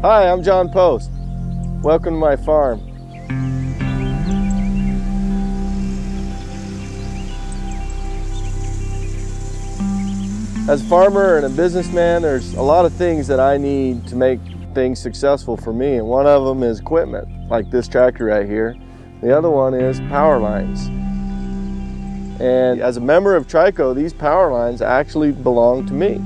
Hi, I'm John Post. Welcome to my farm. As a farmer and a businessman, there's a lot of things that I need to make things successful for me, and one of them is equipment, like this tractor right here. The other one is power lines. And as a member of Trico, these power lines actually belong to me.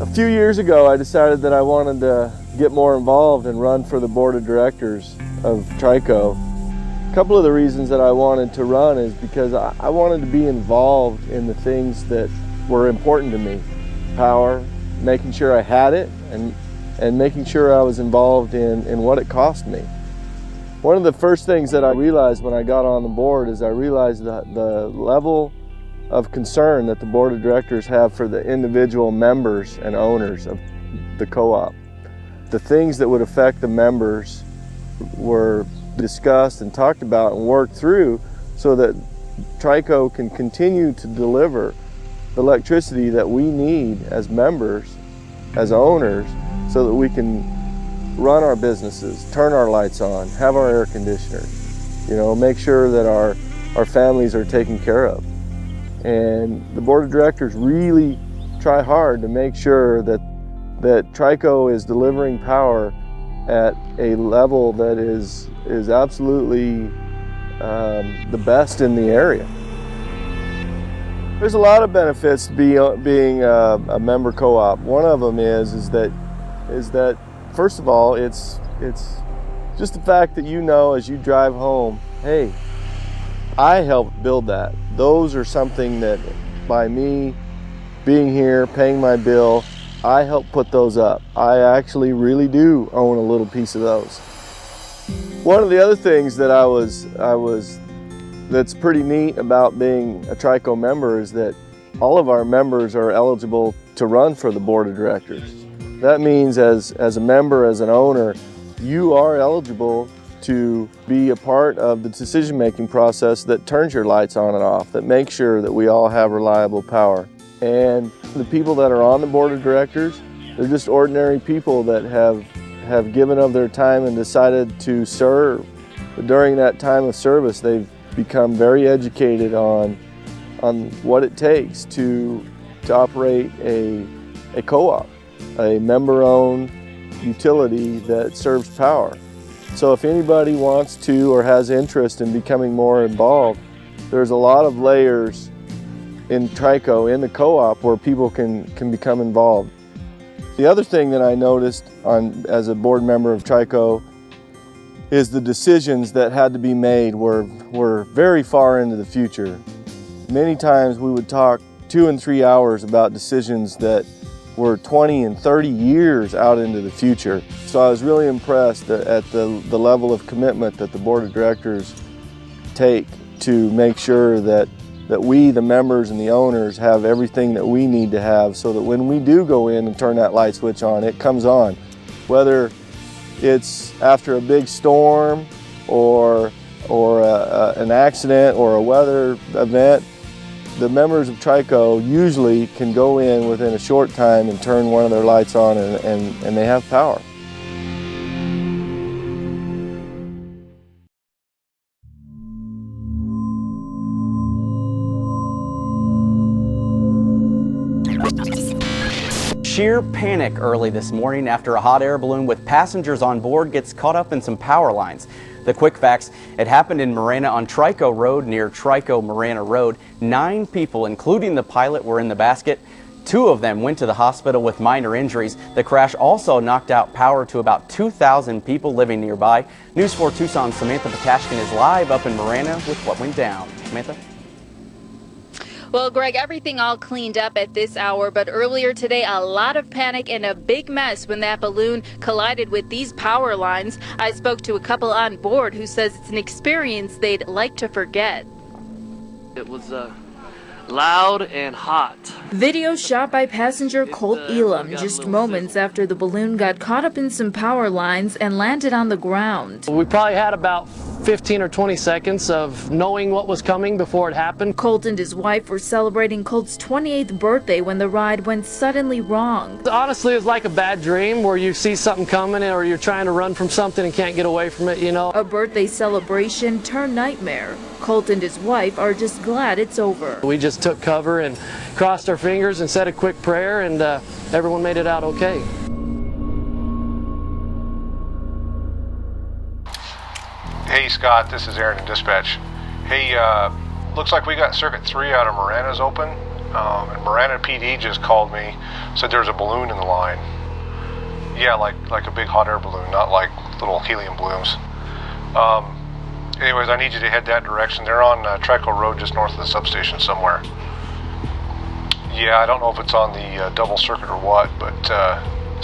A few years ago, I decided that I wanted to get more involved and run for the board of directors of Trico. A couple of the reasons that I wanted to run is because I wanted to be involved in the things that were important to me. Power, making sure I had it, and making sure I was involved in what it cost me. One of the first things that I realized when I got on the board is I realized that the level of concern that the board of directors have for the individual members and owners of the co-op. The things that would affect the members were discussed and talked about and worked through so that Trico can continue to deliver the electricity that we need as members, as owners, so that we can run our businesses, turn our lights on, have our air conditioners, make sure that our families are taken care of. And the board of directors really try hard to make sure that Trico is delivering power at a level that is absolutely the best in the area. There's a lot of benefits to being a member co-op. One of them is that first of all, it's just the fact that as you drive home, hey, I helped build that. Those are something that by me being here, paying my bill, I helped put those up. I actually really do own a little piece of those. One of the other things that that's pretty neat about being a Trico member is that all of our members are eligible to run for the board of directors. That means as a member, as an owner, you are eligible to be a part of the decision-making process that turns your lights on and off, that makes sure that we all have reliable power. And the people that are on the board of directors, they're just ordinary people that have given of their time and decided to serve. But during that time of service, they've become very educated on what it takes to operate a co-op, a member-owned utility that serves power. So if anybody wants to or has interest in becoming more involved, there's a lot of layers in Trico, in the co-op, where people can become involved. The other thing that I noticed as a board member of Trico is the decisions that had to be made were very far into the future. Many times we would talk 2 and 3 hours about decisions that were 20 and 30 years out into the future. So I was really impressed at the level of commitment that the board of directors take to make sure that we, the members and the owners, have everything that we need to have so that when we do go in and turn that light switch on, it comes on. Whether it's after a big storm or an accident or a weather event, the members of Trico usually can go in within a short time and turn one of their lights on and they have power. Sheer panic early this morning after a hot air balloon with passengers on board gets caught up in some power lines. The quick facts: it happened in Marana on Trico Road near Trico Marana Road. 9 people, including the pilot, were in the basket. 2 of them went to the hospital with minor injuries. The crash also knocked out power to about 2,000 people living nearby. News 4 Tucson Samantha Patashkin is live up in Marana with what went down. Samantha? Well, Greg, everything all cleaned up at this hour, but earlier today, a lot of panic and a big mess when that balloon collided with these power lines. I spoke to a couple on board who says it's an experience they'd like to forget. It was a loud and hot. Video shot by passenger Colt Elam just moments after the balloon got caught up in some power lines and landed on the ground. We probably had about 15 or 20 seconds of knowing what was coming before it happened. Colt and his wife were celebrating Colt's 28th birthday when the ride went suddenly wrong. Honestly, it's like a bad dream where you see something coming or you're trying to run from something and can't get away from it, you know. A birthday celebration turned nightmare. Colt and his wife are just glad it's over. We just took cover and crossed our fingers and said a quick prayer, and everyone made it out okay. Hey Scott, this is Aaron in dispatch. Hey, looks like we got circuit 3 out of Marana's open, and Marana PD just called me, said there's a balloon in the line. Yeah, like a big hot air balloon, not like little helium balloons. Anyways, I need you to head that direction. They're on Trico Road just north of the substation somewhere. Yeah, I don't know if it's on the double circuit or what, but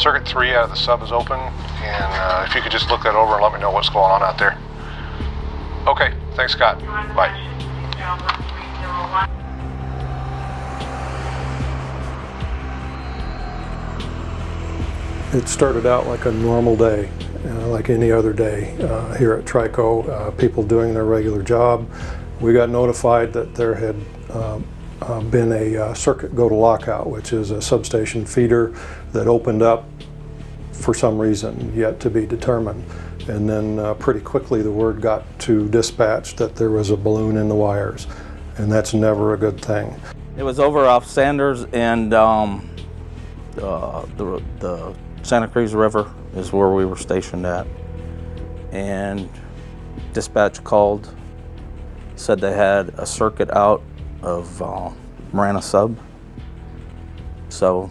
circuit 3 out of the sub is open, and if you could just look that over and let me know what's going on out there. Okay, thanks Scott. Bye. It started out like a normal day, like any other day here at Trico, people doing their regular job. We got notified that there had been a circuit go to lockout, which is a substation feeder that opened up for some reason yet to be determined. And then pretty quickly the word got to dispatch that there was a balloon in the wires, and that's never a good thing. It was over off Sanders and the Santa Cruz River is where we were stationed at. And dispatch called, said they had a circuit out of Marana sub. So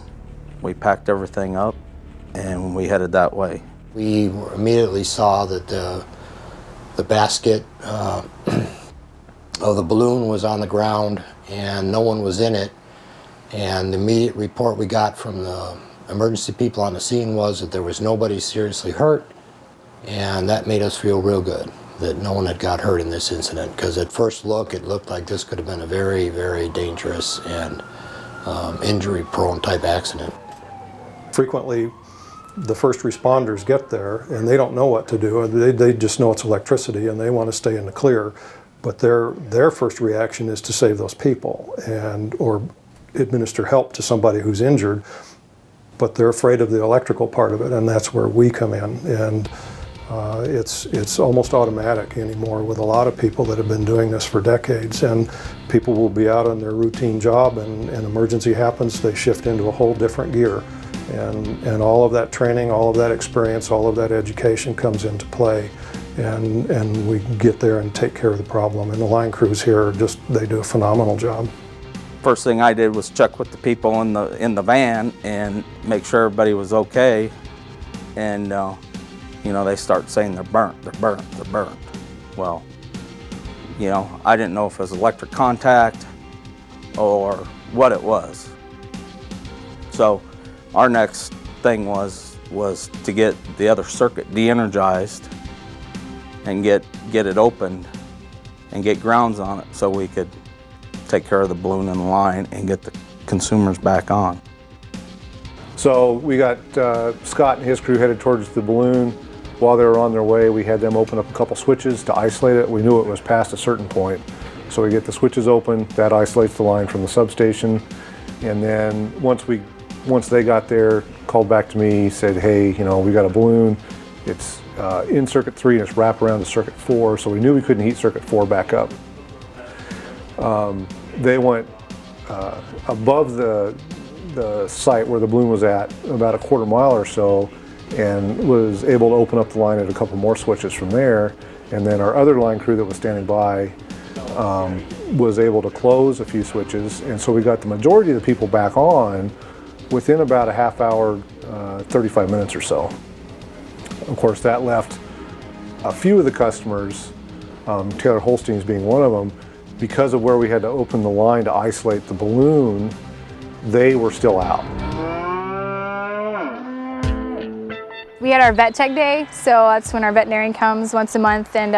we packed everything up and we headed that way. We immediately saw that the basket of the balloon was on the ground and no one was in it. And the immediate report we got from the emergency people on the scene was that there was nobody seriously hurt, and that made us feel real good that no one had got hurt in this incident, because at first look it looked like this could have been a very, very dangerous and injury-prone type accident. Frequently the first responders get there and they don't know what to do. They just know it's electricity and they want to stay in the clear, but their first reaction is to save those people or administer help to somebody who's injured. But they're afraid of the electrical part of it, and that's where we come in. And it's almost automatic anymore with a lot of people that have been doing this for decades. And people will be out on their routine job, and an emergency happens, they shift into a whole different gear. And all of that training, all of that experience, all of that education comes into play. And we get there and take care of the problem. And the line crews here they do a phenomenal job. First thing I did was check with the people in the van and make sure everybody was okay. And you know, they start saying they're burnt, they're burnt, they're burnt. Well, you know, I didn't know if it was electric contact or what it was. So our next thing was to get the other circuit de-energized and get it opened and get grounds on it so we could take care of the balloon in the line and get the consumers back on. So we got Scott and his crew headed towards the balloon. While they were on their way, we had them open up a couple switches to isolate it. We knew it was past a certain point. So we get the switches open, that isolates the line from the substation. And then once they got there, called back to me, said, hey, you know, we got a balloon. It's in circuit 3 and it's wrapped around to circuit 4. So we knew we couldn't heat circuit 4 back up. They went above the site where the balloon was at, about a quarter mile or so, and was able to open up the line at a couple more switches from there. And then our other line crew that was standing by was able to close a few switches. And so we got the majority of the people back on within about a half hour, 35 minutes or so. Of course, that left a few of the customers, Taylor Holstein's being one of them, because of where we had to open the line to isolate the balloon, they were still out. We had our vet tech day, so that's when our veterinarian comes once a month and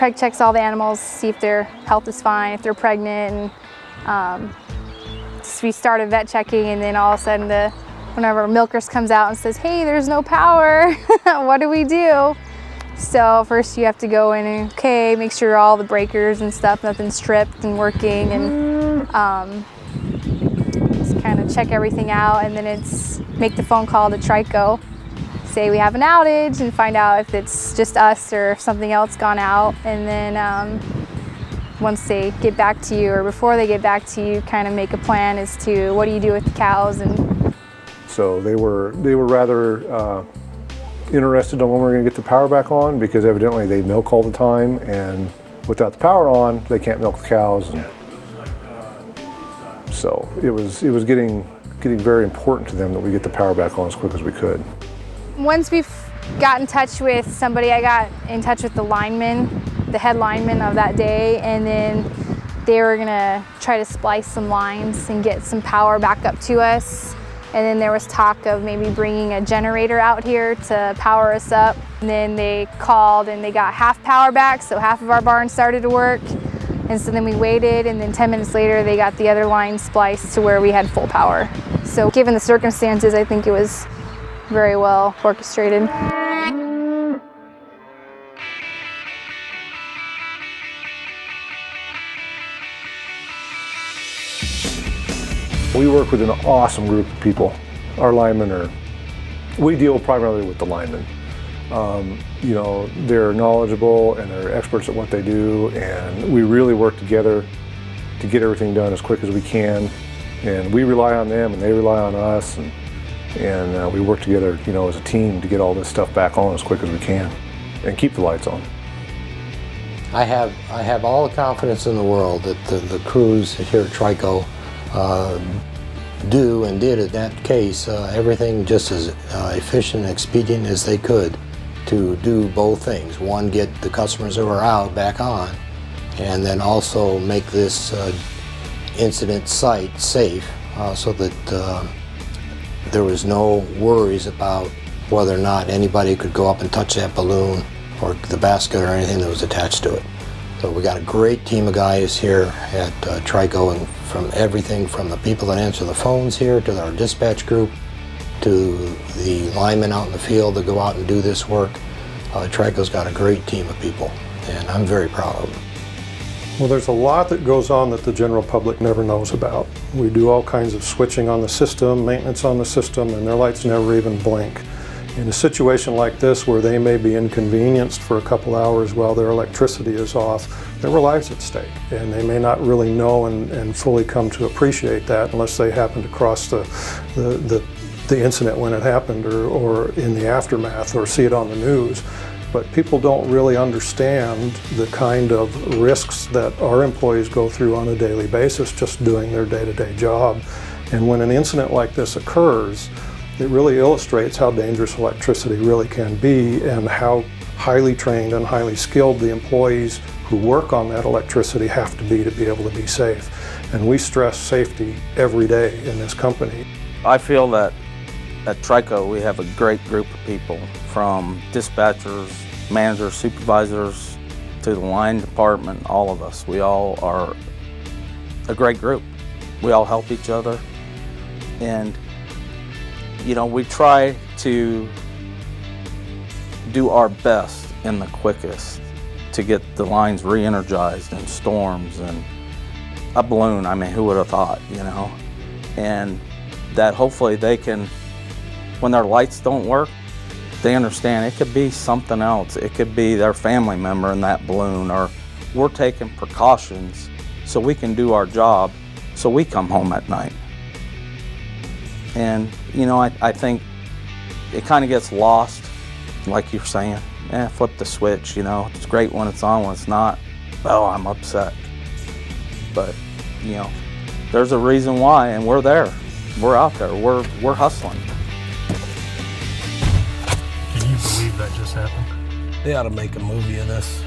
Trike checks all the animals, see if their health is fine, if they're pregnant, and so we started vet checking, and then all of a sudden one of our milkers comes out and says, hey, there's no power. What do we do? So first you have to go in and make sure all the breakers and stuff, nothing's tripped and working, and just kind of check everything out, and then it's make the phone call to Trico, say we have an outage, and find out if it's just us or if something else gone out, and then once they get back to you, or before they get back to you, kind of make a plan as to what do you do with the cows. And so they were rather interested on when we're going to get the power back on, because evidently they milk all the time, and without the power on, they can't milk the cows. And so it was getting very important to them that we get the power back on as quick as we could. once we've got in touch with somebody, I got in touch with the lineman, the head lineman of that day, and then they were gonna try to splice some lines and get some power back up to us. And then there was talk of maybe bringing a generator out here to power us up. And then they called and they got half power back, so half of our barn started to work. And so then we waited, and then 10 minutes later they got the other line spliced to where we had full power. So given the circumstances, I think it was very well orchestrated. We work with an awesome group of people. Our linemen we deal primarily with the linemen. You know, they're knowledgeable and they're experts at what they do, and we really work together to get everything done as quick as we can. And we rely on them and they rely on us, and we work together, you know, as a team to get all this stuff back on as quick as we can and keep the lights on. I have all the confidence in the world that the crews here at Trico do and did in that case everything just as efficient and expedient as they could to do both things. One, get the customers who are out back on, and then also make this incident site safe so that there was no worries about whether or not anybody could go up and touch that balloon or the basket or anything that was attached to it. So we got a great team of guys here at Trico, and from everything from the people that answer the phones here to our dispatch group to the linemen out in the field that go out and do this work. Trico's got a great team of people, and I'm very proud of them. Well, there's a lot that goes on that the general public never knows about. We do all kinds of switching on the system, maintenance on the system, and their lights never even blink. In a situation like this where they may be inconvenienced for a couple hours while their electricity is off, there were lives at stake, and they may not really know and fully come to appreciate that unless they happen to cross the incident when it happened or in the aftermath or see it on the news. But people don't really understand the kind of risks that our employees go through on a daily basis just doing their day-to-day job. And when an incident like this occurs, it really illustrates how dangerous electricity really can be and how highly trained and highly skilled the employees who work on that electricity have to be able to be safe. And we stress safety every day in this company. I feel that at Trico we have a great group of people, from dispatchers, managers, supervisors, to the line department, all of us. We all are a great group. We all help each other, and you know, we try to do our best and the quickest to get the lines re-energized in storms and a balloon. I mean, who would have thought, you know? And that hopefully they can, when their lights don't work, they understand it could be something else. It could be their family member in that balloon, or we're taking precautions so we can do our job so we come home at night. And you know, I think it kind of gets lost, like you're saying. Flip the switch, you know. It's great when it's on, when it's not, oh, I'm upset. But, you know, there's a reason why, and we're there. We're out there. We're hustling. Can you believe that just happened? They ought to make a movie of this.